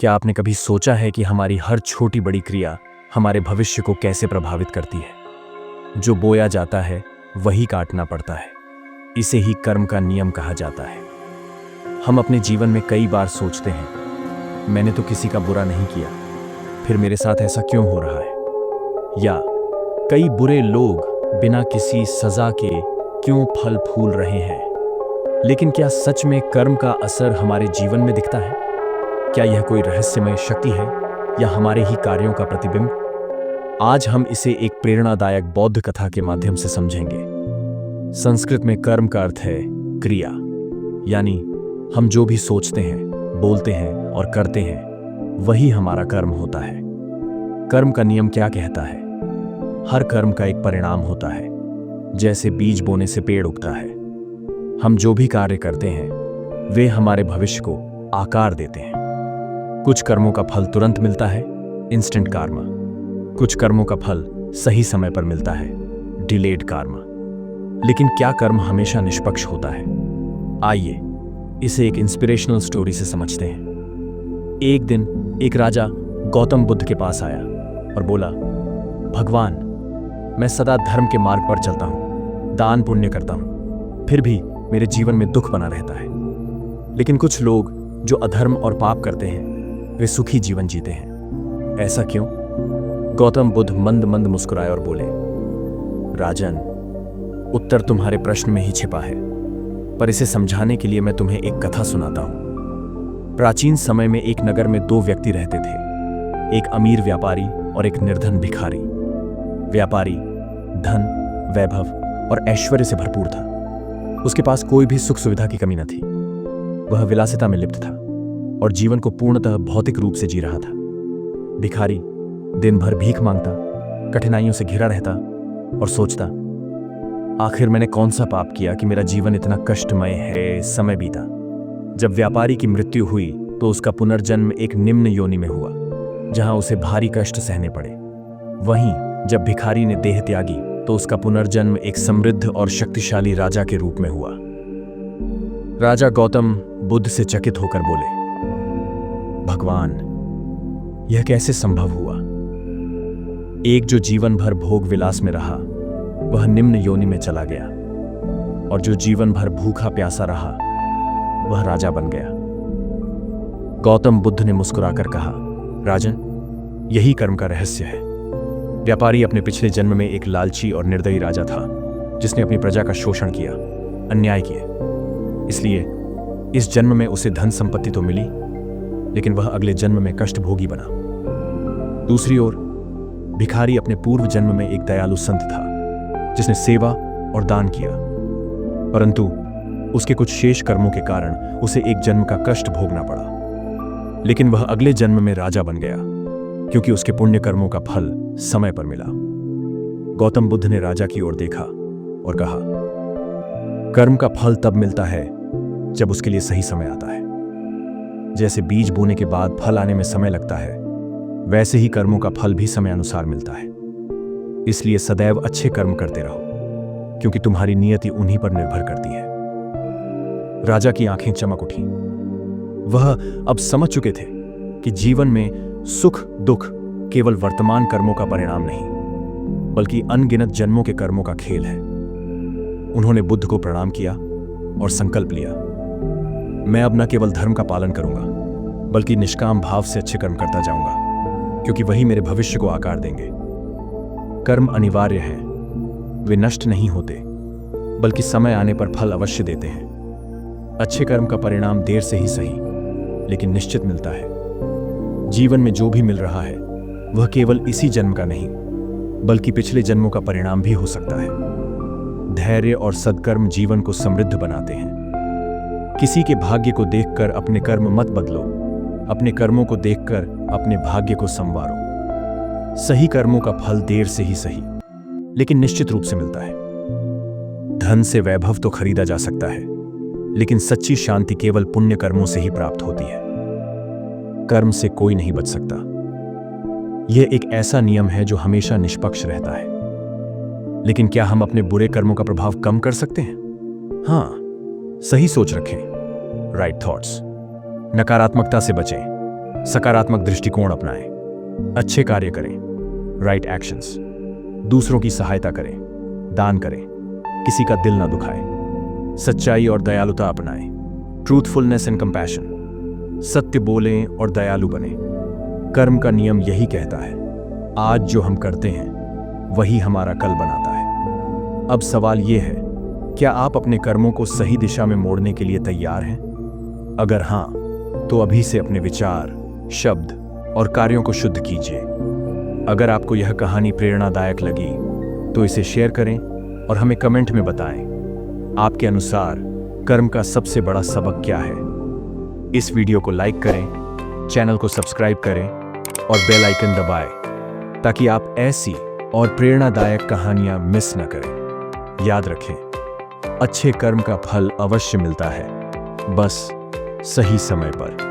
क्या आपने कभी सोचा है कि हमारी हर छोटी बड़ी क्रिया हमारे भविष्य को कैसे प्रभावित करती है? जो बोया जाता है वही काटना पड़ता है। इसे ही कर्म का नियम कहा जाता है। हम अपने जीवन में कई बार सोचते हैं, मैंने तो किसी का बुरा नहीं किया, फिर मेरे साथ ऐसा क्यों हो रहा है? या कई बुरे लोग बिना किसी सजा के क्यों फल फूल रहे हैं? लेकिन क्या सच में कर्म का असर हमारे जीवन में दिखता है? क्या यह कोई रहस्यमय शक्ति है या हमारे ही कार्यों का प्रतिबिंब? आज हम इसे एक प्रेरणादायक बौद्ध कथा के माध्यम से समझेंगे। संस्कृत में कर्म का अर्थ है क्रिया, यानी हम जो भी सोचते हैं, बोलते हैं और करते हैं वही हमारा कर्म होता है। कर्म का नियम क्या कहता है? हर कर्म का एक परिणाम होता है। जैसे बीज बोने से पेड़ उगता है, हम जो भी कार्य करते हैं वे हमारे भविष्य को आकार देते हैं। कुछ कर्मों का फल तुरंत मिलता है, इंस्टेंट कार्मा। कुछ कर्मों का फल सही समय पर मिलता है, डिलेड कार्मा। लेकिन क्या कर्म हमेशा निष्पक्ष होता है? आइए इसे एक इंस्पिरेशनल स्टोरी से समझते हैं। एक दिन एक राजा गौतम बुद्ध के पास आया और बोला, भगवान, मैं सदा धर्म के मार्ग पर चलता हूं, दान पुण्य करता हूं, फिर भी मेरे जीवन में दुख बना रहता है। लेकिन कुछ लोग जो अधर्म और पाप करते हैं वे सुखी जीवन जीते हैं, ऐसा क्यों? गौतम बुद्ध मंद मंद मुस्कुराए और बोले, राजन, उत्तर तुम्हारे प्रश्न में ही छिपा है, पर इसे समझाने के लिए मैं तुम्हें एक कथा सुनाता हूं। प्राचीन समय में एक नगर में दो व्यक्ति रहते थे, एक अमीर व्यापारी और एक निर्धन भिखारी। व्यापारी धन, वैभव और ऐश्वर्य से भरपूर था। उसके पास कोई भी सुख सुविधा की कमी न थी। वह विलासिता में लिप्त था और जीवन को पूर्णतः भौतिक रूप से जी रहा था। भिखारी दिन भर भीख मांगता, कठिनाइयों से घिरा रहता और सोचता, आखिर मैंने कौन सा पाप किया कि मेरा जीवन इतना कष्टमय है। समय बीता। जब व्यापारी की मृत्यु हुई तो उसका पुनर्जन्म एक निम्न योनि में हुआ, जहां उसे भारी कष्ट सहने पड़े। वहीं जब भिखारी ने देह त्यागी तो उसका पुनर्जन्म एक समृद्ध और शक्तिशाली राजा के रूप में हुआ। राजा गौतम बुद्ध से चकित होकर बोले, भगवान, यह कैसे संभव हुआ? एक जो जीवन भर भोग विलास में रहा वह निम्न योनि में चला गया, और जो जीवन भर भूखा प्यासा रहा वह राजा बन गया। गौतम बुद्ध ने मुस्कुराकर कहा, राजन, यही कर्म का रहस्य है। व्यापारी अपने पिछले जन्म में एक लालची और निर्दयी राजा था, जिसने अपनी प्रजा का शोषण किया, अन्याय किए। इसलिए इस जन्म में उसे धन संपत्ति तो मिली, लेकिन वह अगले जन्म में कष्ट भोगी बना। दूसरी ओर भिखारी अपने पूर्व जन्म में एक दयालु संत था, जिसने सेवा और दान किया, परंतु उसके कुछ शेष कर्मों के कारण उसे एक जन्म का कष्ट भोगना पड़ा। लेकिन वह अगले जन्म में राजा बन गया, क्योंकि उसके पुण्य कर्मों का फल समय पर मिला। गौतम बुद्ध ने राजा की ओर देखा और कहा, कर्म का फल तब मिलता है जब उसके लिए सही समय आता है। जैसे बीज बोने के बाद फल आने में समय लगता है, वैसे ही कर्मों का फल भी समय अनुसार मिलता है। इसलिए सदैव अच्छे कर्म करते रहो, क्योंकि तुम्हारी नियति उन्हीं पर निर्भर करती है। राजा की आंखें चमक उठी। वह अब समझ चुके थे कि जीवन में सुख दुख केवल वर्तमान कर्मों का परिणाम नहीं, बल्कि अनगिनत जन्मों के कर्मों का खेल है। उन्होंने बुद्ध को प्रणाम किया और संकल्प लिया, मैं अब न केवल धर्म का पालन करूंगा, बल्कि निष्काम भाव से अच्छे कर्म करता जाऊंगा, क्योंकि वही मेरे भविष्य को आकार देंगे। कर्म अनिवार्य है, वे नष्ट नहीं होते, बल्कि समय आने पर फल अवश्य देते हैं। अच्छे कर्म का परिणाम देर से ही सही, लेकिन निश्चित मिलता है। जीवन में जो भी मिल रहा है वह केवल इसी जन्म का नहीं, बल्कि पिछले जन्मों का परिणाम भी हो सकता है। धैर्य और सद्कर्म जीवन को समृद्ध बनाते हैं। किसी के भाग्य को देखकर अपने कर्म मत बदलो, अपने कर्मों को देखकर अपने भाग्य को संवारो। सही कर्मों का फल देर से ही सही, लेकिन निश्चित रूप से मिलता है। धन से वैभव तो खरीदा जा सकता है, लेकिन सच्ची शांति केवल पुण्य कर्मों से ही प्राप्त होती है। कर्म से कोई नहीं बच सकता। यह एक ऐसा नियम है जो हमेशा निष्पक्ष रहता है। लेकिन क्या हम अपने बुरे कर्मों का प्रभाव कम कर सकते हैं? हाँ, सही सोच रखें, राइट थॉट्स। नकारात्मकता से बचें, सकारात्मक दृष्टिकोण अपनाएं, अच्छे कार्य करें, राइट एक्शंस, दूसरों की सहायता करें, दान करें, किसी का दिल ना दुखाएं, सच्चाई और दयालुता अपनाएं, ट्रूथफुलनेस एंड कंपैशन, सत्य बोलें और दयालु बने। कर्म का नियम यही कहता है, आज जो हम करते हैं वही हमारा कल बनाता है। अब सवाल यह है, क्या आप अपने कर्मों को सही दिशा में मोड़ने के लिए तैयार हैं? अगर हां, तो अभी से अपने विचार, शब्द और कार्यों को शुद्ध कीजिए। अगर आपको यह कहानी प्रेरणादायक लगी तो इसे शेयर करें और हमें कमेंट में बताएं, आपके अनुसार कर्म का सबसे बड़ा सबक क्या है? इस वीडियो को लाइक करें, चैनल को सब्सक्राइब करें और बेल आइकन दबाएं ताकि आप ऐसी और प्रेरणादायक कहानियां मिस न करें। याद रखें, अच्छे कर्म का फल अवश्य मिलता है, बस सही समय पर।